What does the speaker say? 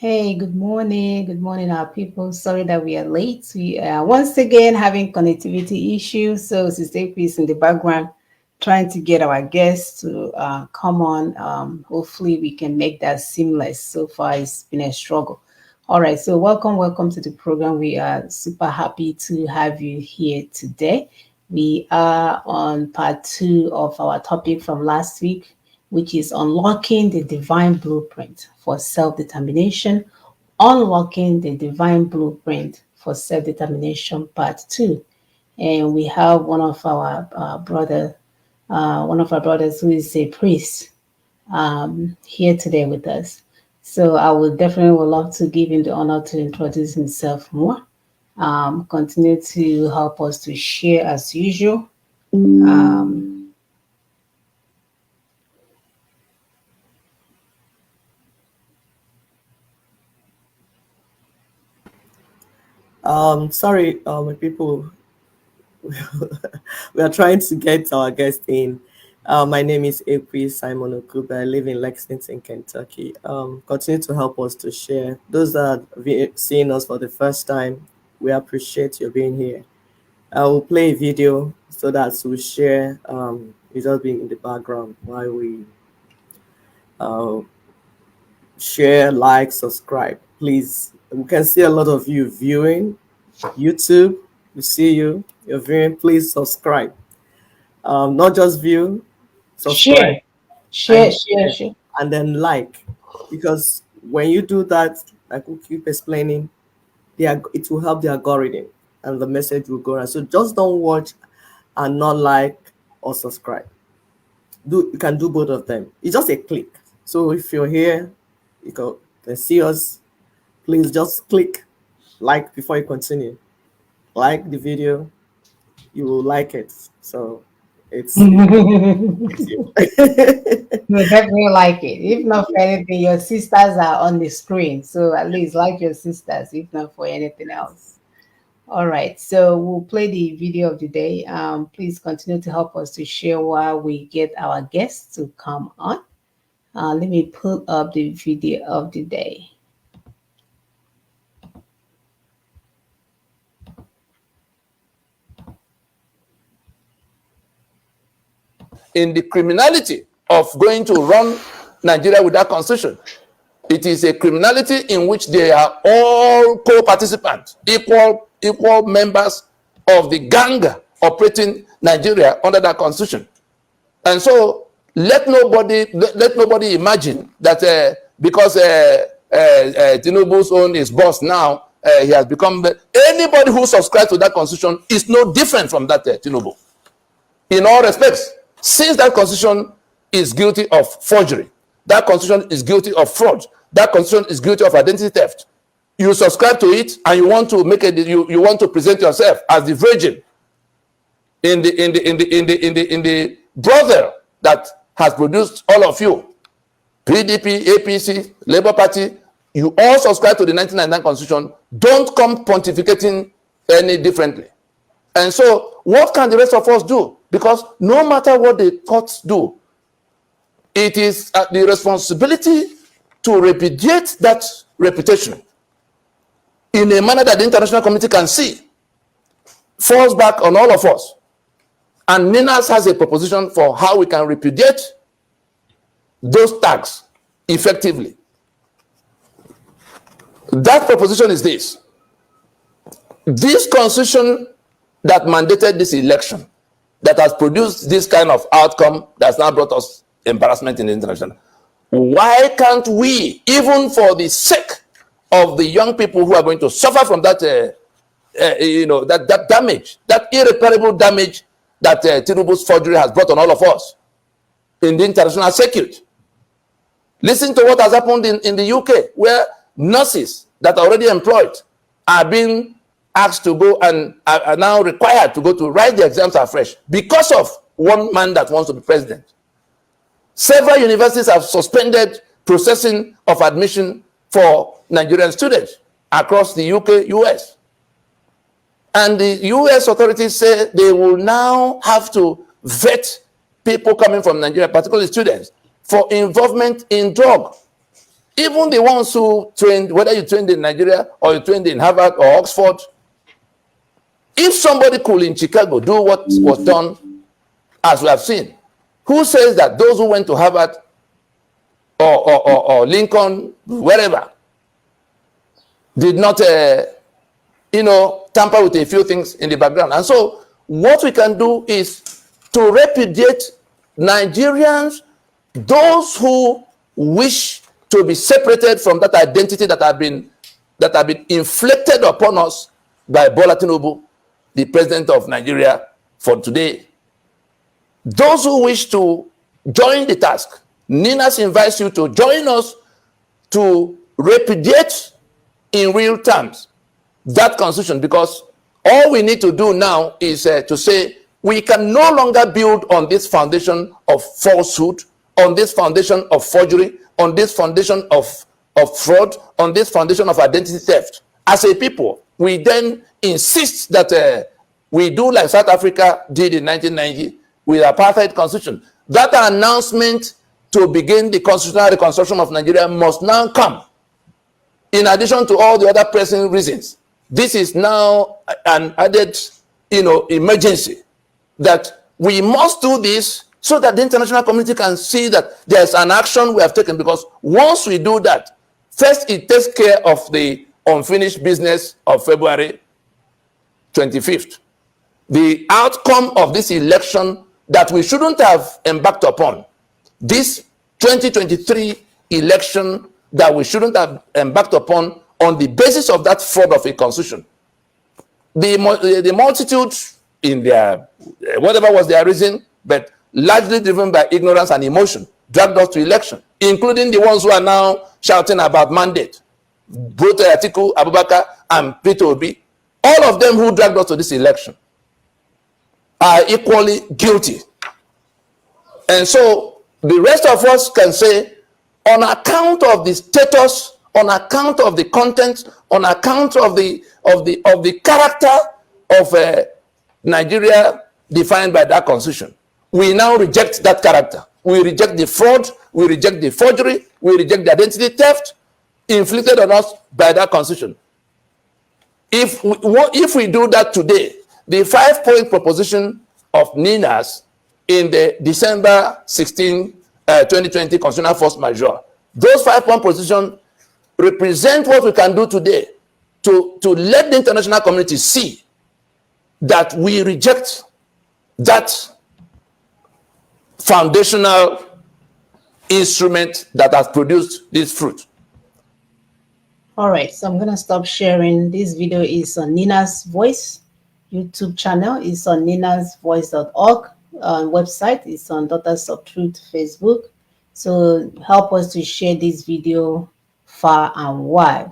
Hey, good morning. Good morning, our people. Sorry that we are late. We are once again having connectivity issues. So, Sister AP is in the background trying to get our guests to come on. Hopefully, we can make that seamless. So far, it's been a struggle. All right. So, welcome to the program. We are super happy to have you here today. We are on part two of our topic from last week, which is unlocking the divine blueprint for self determination. Unlocking the divine blueprint for self determination, part two. And we have one of our brothers who is a priest here today with us. So I would definitely would love to give him the honor to introduce himself more. Continue to help us to share as usual. Um, Sorry, people, we are trying to get our guest in. My name is April Simon Okuba. I live in Lexington, Kentucky. Continue to help us to share. Those that are seeing us for the first time, we appreciate you being here. I will play a video so that we'll share without being in the background while we uh, share, like, subscribe. Please, we can see a lot of you viewing YouTube. We see you. You're viewing. Please subscribe. Not just view, subscribe share, share, and share, share, share. and then like, because when you do that, like we keep explaining, it will help the algorithm and the message will go around. So just don't watch and not like or subscribe. You can do both of them. It's just a click. So if you're here, can see us. Please just click like before you continue. Like the video, you will like it. So it's you. You definitely like it. If not for anything, your sisters are on the screen. So at least like your sisters, if not for anything else. All right. So we'll play the video of the day. Please continue to help us to share while we get our guests to come on. Let me pull up the video of the day. In the criminality of going to run Nigeria with that constitution. It is a criminality in which they are all co-participants, equal members of the gang operating Nigeria under that constitution. And so let nobody imagine that because Tinubu's own is boss now, he has become anybody who subscribes to that constitution is no different from that Tinubu in all respects. Since that constitution is guilty of forgery, that constitution is guilty of fraud, that constitution is guilty of identity theft, you subscribe to it and you want to make it, you want to present yourself as the virgin in the brother that has produced all of you, PDP, APC, Labour Party, you all subscribe to the 1999 constitution. Don't come pontificating any differently. And so what can the rest of us do? Because no matter what the courts do, it is the responsibility to repudiate that reputation in a manner that the international community can see, falls back on all of us. And Ninas has a proposition for how we can repudiate those tags effectively. That proposition is this. This constitution that mandated this election, that has produced this kind of outcome that's now brought us embarrassment in the international. Why can't we, even for the sake of the young people who are going to suffer from that, that damage, that irreparable damage that Tinubu's forgery has brought on all of us in the international circuit? Listen to what has happened in the UK, where nurses that are already employed are being asked to go and are now required to go to write the exams afresh because of one man that wants to be president. Several universities have suspended processing of admission for Nigerian students across the UK, US. And the US authorities say they will now have to vet people coming from Nigeria, particularly students, for involvement in drug. Even the ones who trained, whether you trained in Nigeria or you trained in Harvard or Oxford, if somebody could in Chicago do what was done, as we have seen, who says that those who went to Harvard or Lincoln, wherever, did not, tamper with a few things in the background? And so what we can do is to repudiate Nigerians, those who wish to be separated from that identity that have been inflicted upon us by Bola Tinubu, the president of Nigeria for today. Those who wish to join the task, Ninas invites you to join us to repudiate in real terms that constitution, because all we need to do now is to say we can no longer build on this foundation of falsehood, on this foundation of forgery, on this foundation of fraud, on this foundation of identity theft. As a people, we then insist that we do like South Africa did in 1990 with apartheid constitution. That announcement to begin the constitutional reconstruction of Nigeria must now come, in addition to all the other pressing reasons. This is now an added, emergency, that we must do this so that the international community can see that there's an action we have taken. Because once we do that, first it takes care of the unfinished business of February 25th. The outcome of this election that we shouldn't have embarked upon, this 2023 election that we shouldn't have embarked upon on the basis of that fraud of a constitution. The multitude, in their whatever was their reason, but largely driven by ignorance and emotion, dragged us to election, including the ones who are now shouting about mandate. Both Atiku Abubakar and Peter Obi, all of them who dragged us to this election, are equally guilty. And so the rest of us can say, on account of the status, on account of the content, on account of the character of Nigeria defined by that constitution, we now reject that character. We reject the fraud, we reject the forgery, we reject the identity theft inflicted on us by that constitution. If we do that today, the 5-point proposition of Ninas in the December 16, 2020 constitutional force majeure, those 5-point propositions represent what we can do today to let the international community see that we reject that foundational instrument that has produced this fruit. All right, so I'm gonna stop sharing. This video is on Nina's Voice YouTube channel. It's on ninasvoice.org. Website is on Daughters of Truth Facebook. So help us to share this video far and wide.